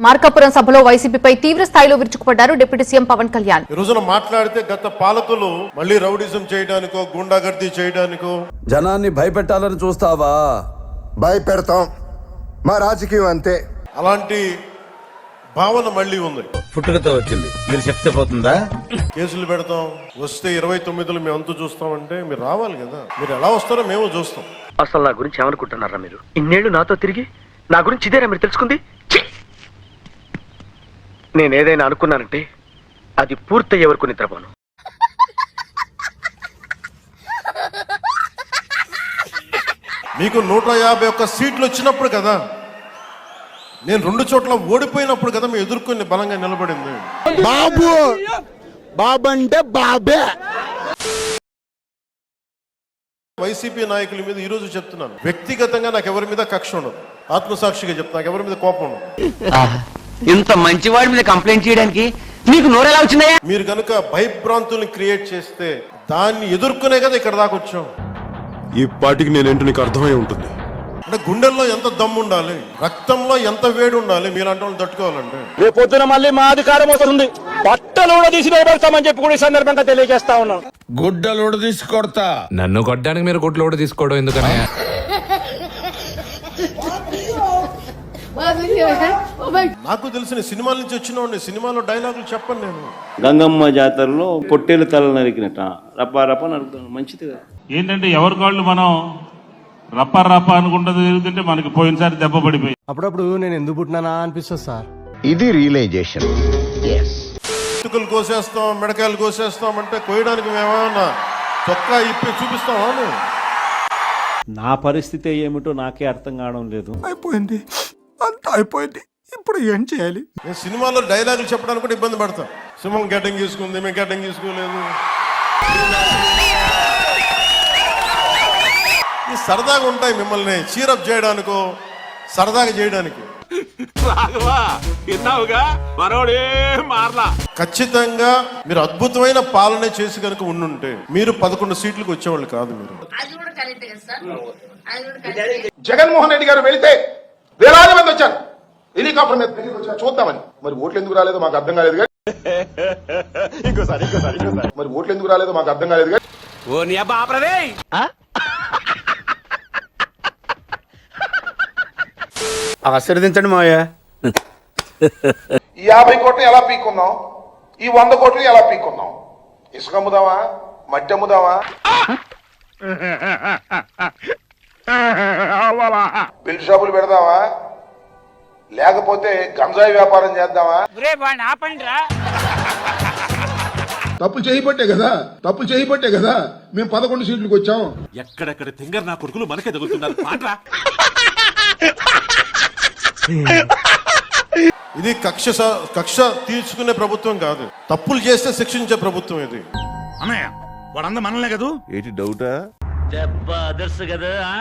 మార్కాపురం సభలో వైసీపీపై తీవ్ర స్థాయిలో విరుచుకుపడ్డారు డిప్యూటీ సీఎం పవన్ కళ్యాణ్. ఈ రోజున మాట్లాడితే గత పాలకులు మళ్ళీ రౌడిజం చేయడానికో గుండాగర్దీ చేయడానికో జనాన్ని భయపెట్టాలని చూస్తావా? భయపెడతాం, మా రాజకీయం అంతే. అలాంటి భావన మళ్ళీ ఉంది. పుట్టుకతో వచ్చింది, మీరు చెప్తే పోతుందా? కేసులు పెడతాం, వస్తే 29లో మేము అంతు చూస్తామంటే మీరు రావాలి కదా. మీరు ఎలా వస్తారో మేము చూస్తాం. అసలు నా గురించి ఏమనుకుంటున్నారా మీరు? ఇన్నేళ్లు నాతో తిరిగి నా గురించి ఇదేనా మీరు తెలుసుకుంది? నేనేదైనా అనుకున్నానంటే అది పూర్తయ్యే వరకు నిద్రపోను. మీకు 151 సీట్లు వచ్చినప్పుడు కదా, నేను 2 చోట్ల ఓడిపోయినప్పుడు కదా మేము ఎదుర్కొని బలంగా నిలబడింది. బాబు బాబు అంటే బాబే. వైసీపీ నాయకుల మీద ఈ రోజు చెప్తున్నాను, వ్యక్తిగతంగా నాకు ఎవరి మీద కక్ష ఉండదు. ఆత్మసాక్షిగా చెప్తా, నాకు ఎవరి మీద కోపం ఉండదు. ఇంత మంచివాడి మీద కంప్లైంట్ చేయడానికి మీకు నోరెలా వచ్చిందయ్యా? మీరు కనుక భయభ్రాంతుల్ని క్రియేట్ చేస్తే దాన్ని ఎదుర్కొనే కదా ఇక్కడ దాకా వచ్చాం. ఈ పార్టీకి నేనేంటో నీకు అర్థమై ఉంటుంది. అంటే గుండెల్లో ఎంత దమ్ము ఉండాలి, రక్తంలో ఎంత వేడి ఉండాలి మీలాంటి వాళ్ళు తట్టుకోవాలంటే. రేపు పొద్దున మళ్ళీ మా అధికారం వస్తుంది, బట్టలు కూడా తీసి నిలబెడతామని చెప్పి కూడా ఈ సందర్భంగా తెలియజేస్తా ఉన్నాం. గుడ్డలోడు తీసి కొడతా. నన్ను కొట్టడానికి మీరు గుడ్లోడు తీసుకోవడం ఎందుకనే? నాకు తెలిసిన సినిమాల నుంచి వచ్చిన వాడిని, సినిమాలో డైలాగులు చెప్పను నేను. గంగమ్మ జాతరలో పొట్టేలు తల నరికినట్ట రప్పా రప్ప నరుకుతాను, మంచిది కదా. ఏంటంటే ఎవరి కాళ్ళు మనం రప్పా రప్పా అనుకుంటుంది తిరుగుతుంటే మనకి పోయినసారి దెబ్బ పడిపోయి. అప్పుడప్పుడు నేను ఎందుకు పుట్టినానా అనిపిస్తుంది సార్. ఇది రియలైజేషన్. ఇటుకలు కోసేస్తాం, మిడకాయలు కోసేస్తాం అంటే కోయడానికి మేమేమన్నా చొక్కా ఇప్పి చూపిస్తామా? నా పరిస్థితి ఏమిటో నాకే అర్థం కావడం లేదు. అయిపోయింది, అంతా అయిపోయింది, ఇప్పుడు ఏం చేయాలి? నేను సినిమాలో డైలాగులు చెప్పడానికి కూడా ఇబ్బంది పడతాం. సింహం గడ్డం తీసుకుంది, మేము గడ్డం తీసుకోలేదు. సరదాగా ఉంటాయి మిమ్మల్ని చీరప్ చేయడానికో సరదాగా చేయడానికి. ఖచ్చితంగా మీరు అద్భుతమైన పాలన చేసి కనుక ఉండుంటే మీరు 11 సీట్లకు వచ్చేవాళ్ళు కాదు. మీరు జగన్మోహన్ రెడ్డి గారు వెళితే వేలాది మంది వచ్చారు హెలికాప్టర్ మీద చూద్దామని. మరి ఓట్లు ఎందుకు రాలేదో మాకు అర్థం కాలేదు కానీ మరి ఓట్లు ఎందుకు రాలేదో మాకు అర్థం కాలేదు కానీ ఆశీర్వదించండి మావయ్య. ఈ 50 కోట్లు ఎలా పీక్కున్నాం, ఈ 100 కోట్లు ఎలా పీక్కున్నాం? ఇసుక అమ్ముదామా, మట్టి అమ్ముదామా, బిల్ షాపులు పెడదామా, లేకపోతే గంజాయి వ్యాపారం చేద్దామా? తప్పు చేయబట్టే కదా మేము 11 సీట్లకు వచ్చాం. ఎక్కడెక్కడ తింగర్ నా కొడుకులు మనకే తగులుతున్నారు. ఇది కక్ష తీర్చుకునే ప్రభుత్వం కాదు, తప్పులు చేస్తే శిక్షించే ప్రభుత్వం ఇది. అన్నయ్య వాడంతా మనలే కదా. ఏంటి డౌటా?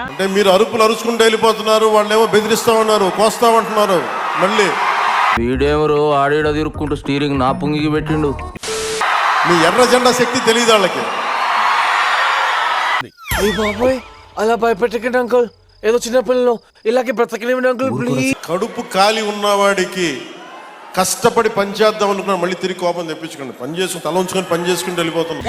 అంటే మీరు అరుపులు అరుచుకుంటూ వెళ్ళిపోతున్నారు, వాళ్ళేమో బెదిరిస్తా ఉన్నారు, కోస్తామంటున్నారు. మళ్ళీ వీడేమరు ఆడేడ తిరుక్కుంటూ స్టీరింగ్ నా పుంగికి పెట్టిండు. మీ ఎర్ర జెండా శక్తి తెలియదు వాళ్ళకి. అయ్యి బాబోయ్, అలా భయపెట్టకండి అంకుల్, ఏదో చిన్నపిల్లలు ఇలాగే బ్రతకలేమండి అంకుల్ ప్లీజ్. కడుపు ఖాళీ ఉన్నవాడికి కష్టపడి పని చేద్దాం అనుకున్నాను, మళ్ళీ తిరిగి కోపం తెప్పించుకోండి. పని చేసుకుని తల ఉంచుకొని పని చేసుకుంటూ వెళ్ళిపోతున్నాం.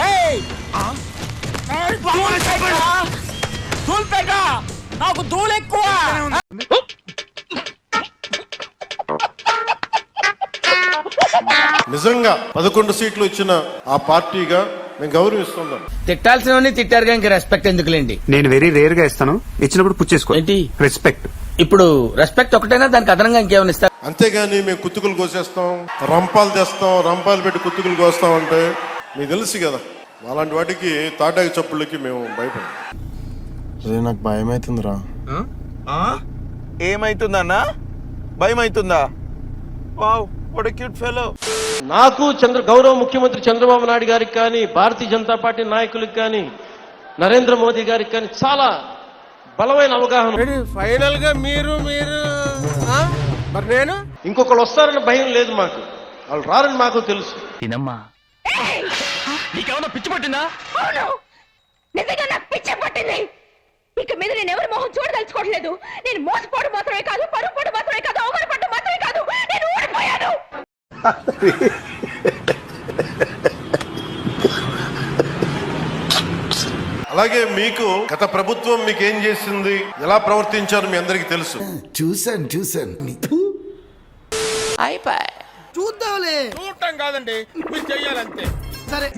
నిజంగా 11 సీట్లు ఇచ్చిన ఆ పార్టీగా మేము గౌరవిస్తున్నాం. తిట్టాల్సినవన్నీ తిట్టారు కానీ రెస్పెక్ట్ ఎందుకులేండి. నేను వెరీ రేర్ గా ఇస్తాను, ఇచ్చినప్పుడు పుచ్చేసుకో. ఏంటి రెస్పెక్ట్? ఇప్పుడు రెస్పెక్ట్ ఒకటైనా దానికి అదనంగా ఇంకేమైనా ఇస్తారు? అంతేగాని మేము కుత్తుకులు కోసేస్తాం, రంపాలు తెస్తాం, రంపాలు పెట్టి కుత్తుకులు కోస్తాం అంటే మీకు తెలుసు కదా. అలాంటి వాటికి తాటాకి చప్పుళ్ళకి మేము భయపడం. నాకు భయం అవుతుందిరా. ఏమైతుందన్నా? భయం అవుతుందా? Wow, what a cute fellow. నాకు గౌరవ ముఖ్యమంత్రి చంద్రబాబు నాయుడు గారికి కానీ, భారతీయ జనతా పార్టీ నాయకులకు కానీ, నరేంద్ర మోదీ గారికి కానీ చాలా బలమైన అవగాహన. ఫైనల్ గా మీరు మరి నేను ఇంకొకళ్ళు వస్తారని భయం లేదు మాకు, వాళ్ళు రారని మాకు తెలుసు. తినమ్మా, నీకేమన్నా పిచ్చి పట్టిందా? నిజంగా నాకు పిచ్చి పట్టింది. ఇక మీద నేను ఎవరి మొహం చూడదలుచుకోవట్లేదు. నేను మోసపోవడం మాత్రమే కాదు, పరుగు పోవడం మాత్రమే కాదు, అవమానపడడం మాత్రమే కాదు, నేను అలాగే మీకు గత ప్రభుత్వం మీకు ఏం చేసింది, ఎలా ప్రవర్తించారు మీ అందరికీ తెలుసు. చూసాను చూడటం కాదండి మీరు చెయ్యాలంతే.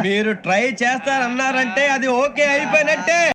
మీరు ట్రై చేస్తారన్నారంటే అది ఓకే అయిపోయినట్టే.